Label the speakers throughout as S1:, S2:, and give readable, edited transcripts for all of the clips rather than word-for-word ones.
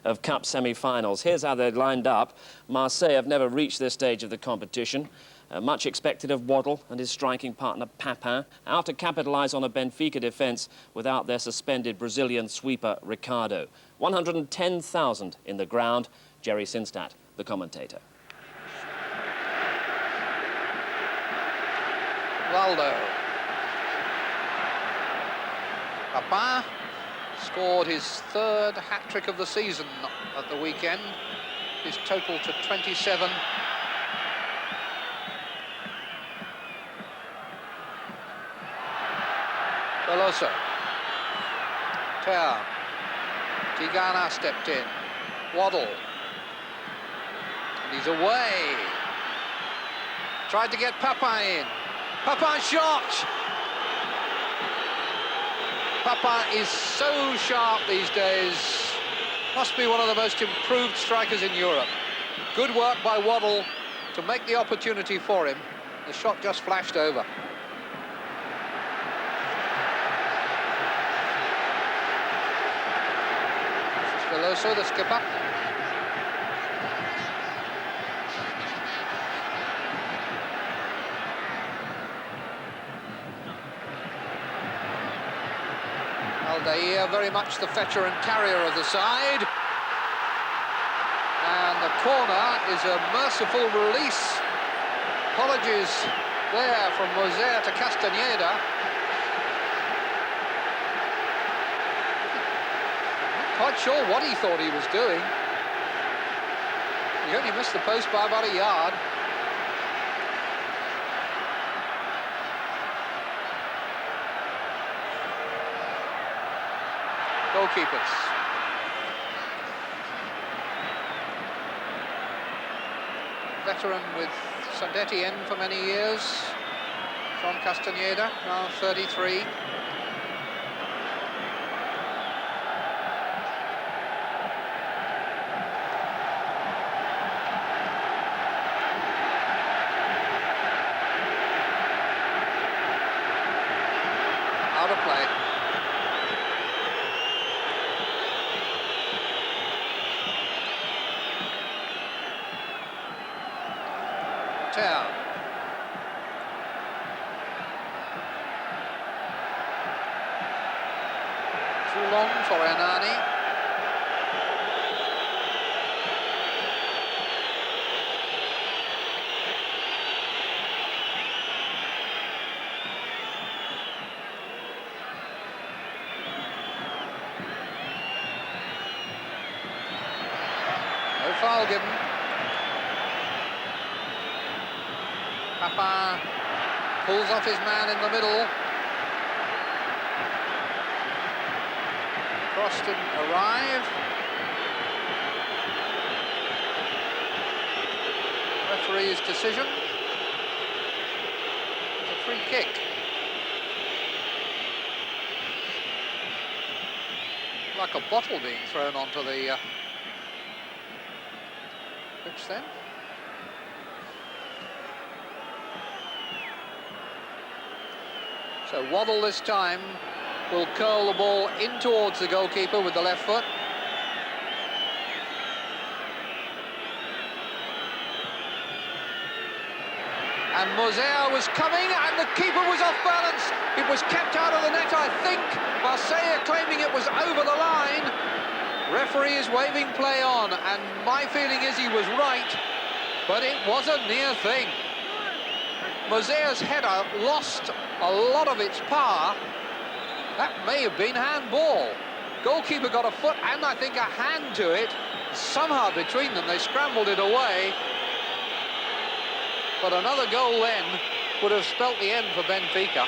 S1: of Cup semi-finals. Here's how they're lined up. Marseille have never reached this stage of the competition. Much expected of Waddle and his striking partner Papin, out to capitalise on a Benfica defence without their suspended Brazilian sweeper Ricardo. 110,000 in the ground. Jerry Sinstadt, the commentator.
S2: Waldo. Papin scored his third hat-trick of the season at the weekend. His total to 27. Veloso. Ter. Tigana stepped in. Waddle. And he's away. Tried to get Papin in. Papin shot! Papin is so sharp these days. Must be one of the most improved strikers in Europe. Good work by Waddle to make the opportunity for him. The shot just flashed over. Veloso, the skipper. Aldair, very much the fetcher and carrier of the side. And the corner is a merciful release. Apologies there from Moser to Castaneda. Quite sure what he thought he was doing. He only missed the post by about a yard. Goalkeepers. Veteran with Saint Etienne for many years. John Castaneda, now 33. Out of play. Ter. Too long for Hernani. No foul given. Papin pulls off his man in the middle. Cross didn't arrive. Referee's decision. It's a free kick. Like a bottle being thrown onto the pitch then. So Waddle this time will curl the ball in towards the goalkeeper with the left foot. And Moser was coming and the keeper was off balance. It was kept out of the net, I think. Marseille claiming it was over the line. Referee is waving play on, and my feeling is he was right, but it was a near thing. Moser's header lost a lot of its power. That may have been handball. Goalkeeper got a foot and I think a hand to it. Somehow between them they scrambled it away. But another goal then would have spelt the end for Benfica.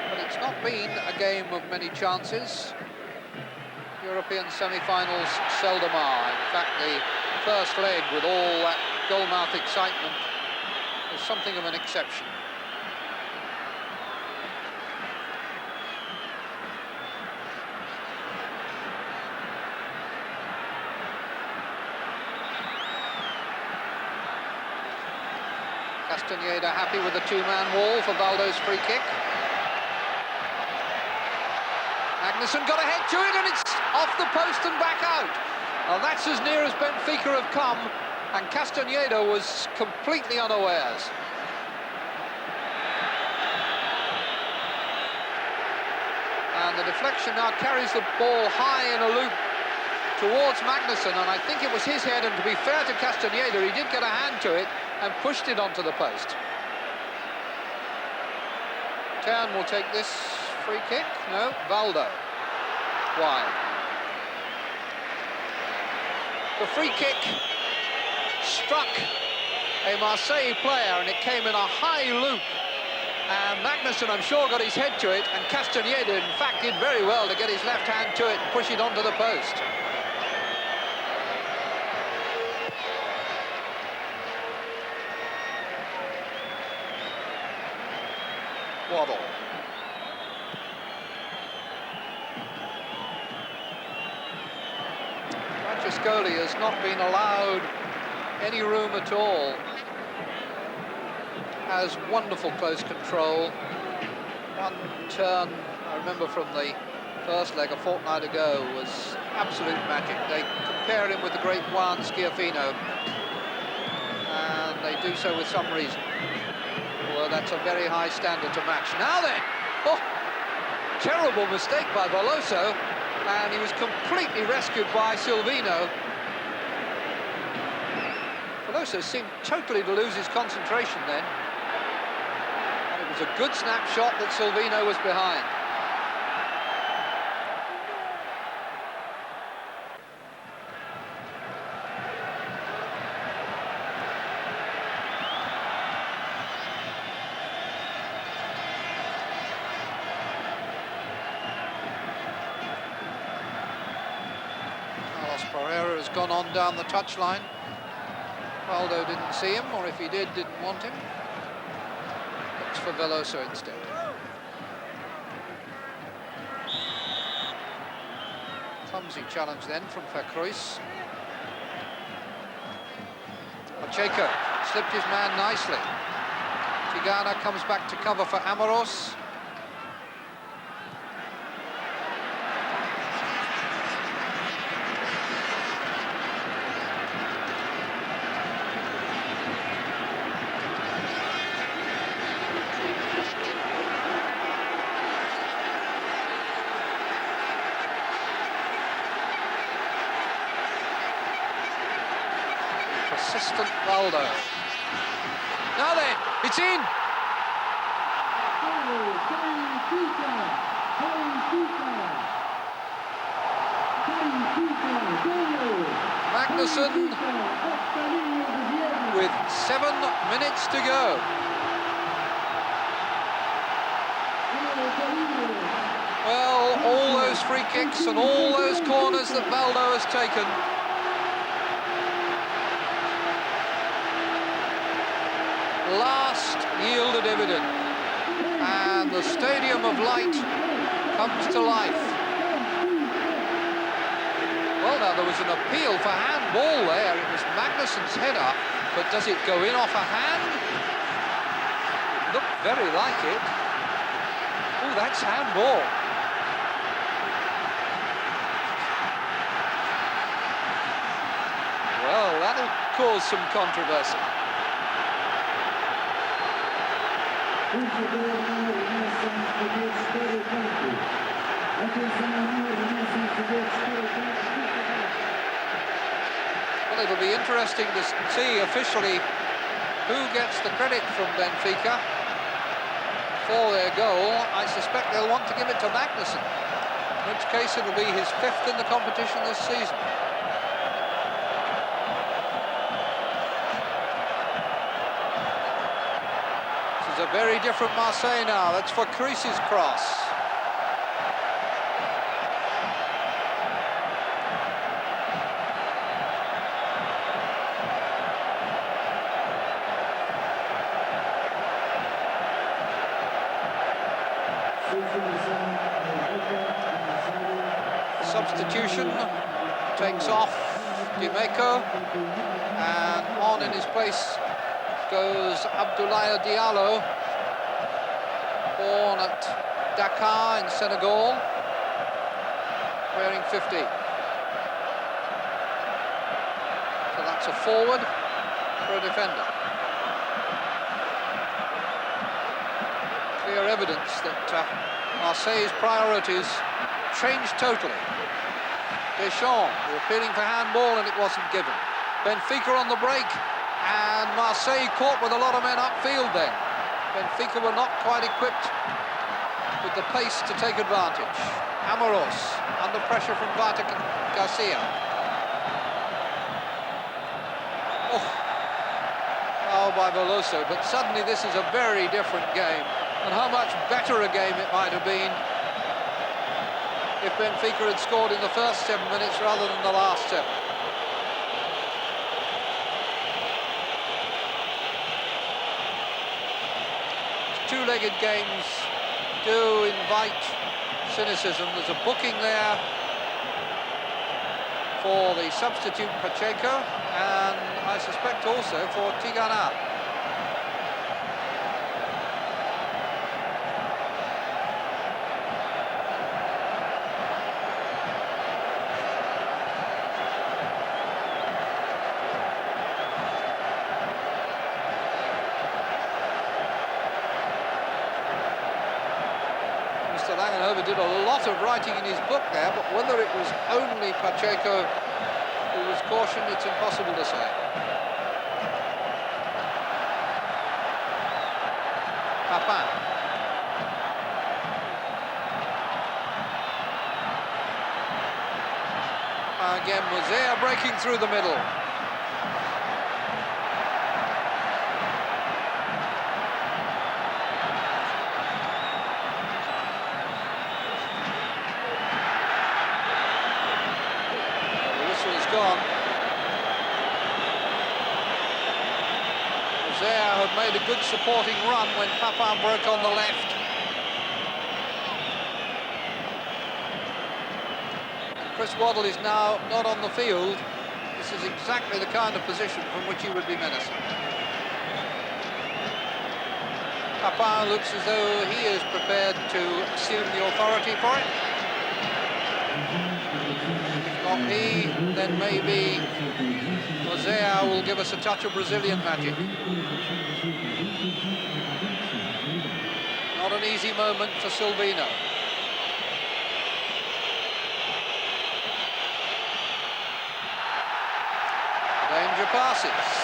S2: But it's not been a game of many chances. European semi-finals seldom are. In fact, the first leg with all that goal-mouth excitement is something of an exception. Castaneda happy with the two-man wall for Valdo's free kick. Magnussen got a head to it, and it's off the post and back out. Well, that's as near as Benfica have come, and Castaneda was completely unawares. And the deflection now carries the ball high in a loop towards Magnussen, and I think it was his head, and to be fair to Castaneda, he did get a hand to it and pushed it onto the post. Tern will take this free kick. No, Valdo. Wide. The free kick struck a Marseille player, and it came in a high loop. And Magnussen, I'm sure, got his head to it, and Castaneda, in fact, did very well to get his left hand to it and push it onto the post. Waddle. Francescoli has not been allowed any room at all. Has wonderful close control. One turn, I remember from the first leg a fortnight ago, was absolute magic. They compare him with the great Juan Schiaffino, and they do so with some reason. Well, that's a very high standard to match. Now then, oh, terrible mistake by Veloso, and he was completely rescued by Silvino. Veloso seemed totally to lose his concentration then. And it was a good snapshot that Silvino was behind. Pereira has gone on down the touchline. Valdo didn't see him, or if he did, didn't want him. Looks for Veloso instead. Clumsy challenge then from Verkruis. Pacheco slipped his man nicely. Tigana comes back to cover for Amoros. Persistent Valdo. Now then, it's in! Magnussen with 7 minutes to go. Well, all those free kicks and all those corners that Valdo has taken, last yielded evidence, and the Stadium of Light comes to life. Well, now there was an appeal for handball there. It was Magnussen's header, but does it go in off a hand? It looked very like it. Oh, that's handball. Well, that'll cause some controversy. Well, it'll be interesting to see officially who gets the credit from Benfica for their goal. I suspect they'll want to give it to Magnussen, in which case it'll be his 5th in the competition this season. It's a very different Marseille now. That's for Crease's cross. Substitution takes off Dimeco, and on in his place goes Abdoulaye Diallo, born at Dakar in Senegal. 15. So that's a forward for a defender. Clear evidence that Marseille's priorities changed totally. Deschamps were appealing for handball and it wasn't given. Benfica on the break, and Marseille caught with a lot of men upfield then. Benfica were not quite equipped with the pace to take advantage. Amoros under pressure from Garcia. Oh, foul by Veloso, but suddenly this is a very different game, and how much better a game it might have been if Benfica had scored in the first 7 minutes rather than the last 7. Two-legged games do invite cynicism. There's a booking there for the substitute Pacheco, and I suspect also for Tigana. Langenhoven did a lot of writing in his book there, but whether it was only Pacheco who was cautioned, it's impossible to say. Papin. Again, Mosea breaking through the middle. Gone. Mosea had made a good supporting run when Papin broke on the left. Chris Waddle is now not on the field. This is exactly the kind of position from which he would be menacing. Papin looks as though he is prepared to assume the authority for it. Not he, then maybe Mosea will give us a touch of Brazilian magic. Not an easy moment for Silvino. Danger passes.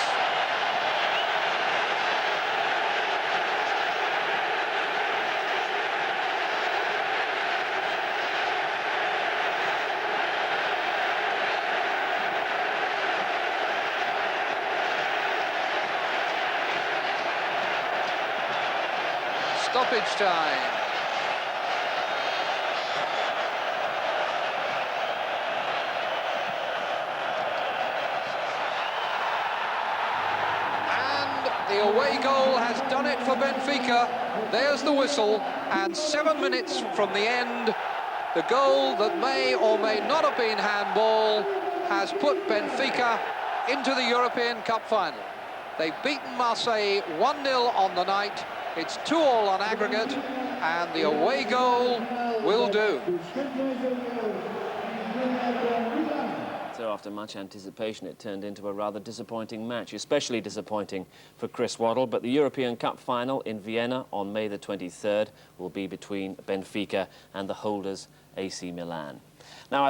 S2: Stoppage time. And the away goal has done it for Benfica. There's the whistle, and 7 minutes from the end, the goal that may or may not have been handball has put Benfica into the European Cup final. They've beaten Marseille 1-0 on the night. It's 2-2 on aggregate, and the away goal will do.
S1: So after much anticipation, it turned into a rather disappointing match, especially disappointing for Chris Waddle. But the European Cup final in Vienna on May the 23rd will be between Benfica and the holders AC Milan. Now,